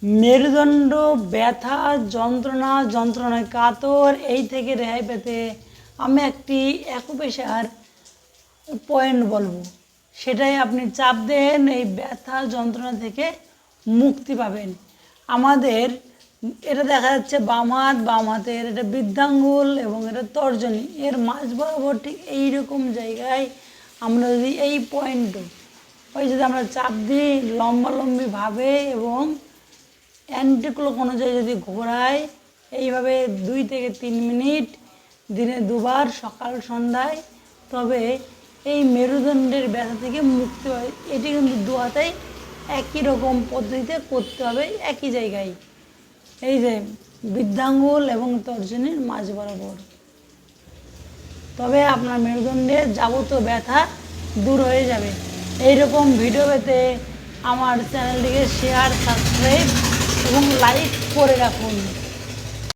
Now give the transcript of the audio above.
মেরুদণ্ড ব্যথা, যন্ত্রণায় কাতর এই থেকে রেহাই পেতে আমি একটি অ্যাকুপ্রেশার পয়েন্ট বলবো, সেটাই আপনি চাপ দেন, এই ব্যথা যন্ত্রণা থেকে মুক্তি পাবেন। আমাদের এটা দেখা যাচ্ছে বাম হাতের এটা বৃদ্ধাঙ্গুল এবং এটা তর্জনী, এর মাঝ বরাবর ঠিক এইরকম জায়গায় আমরা যদি এই পয়েন্টে যদি আমরা চাপ দিই লম্বালম্বিভাবে এবং অ্যান্টিক্লক অনুযায়ী যদি ঘোরাই, এইভাবে 2 থেকে 3 মিনিট দিনে 2 বার সকাল সন্ধ্যায়, তবে এই মেরুদণ্ডের ব্যথা থেকে মুক্তি পাবে। এটি কিন্তু 2 হাতেই একই রকম পদ্ধতিতে করতে হবে, একই জায়গায়, এই যে বৃদ্ধাঙ্গুল এবং তর্জনীর মাঝ বরাবর। তবে আপনার মেরুদণ্ডের যাবতীয় ব্যথা দূর হয়ে যাবে। এইরকম ভিডিও পেতে আমার চ্যানেলটিকে শেয়ার, সাবস্ক্রাইব এবং লাইক করে রাখুন।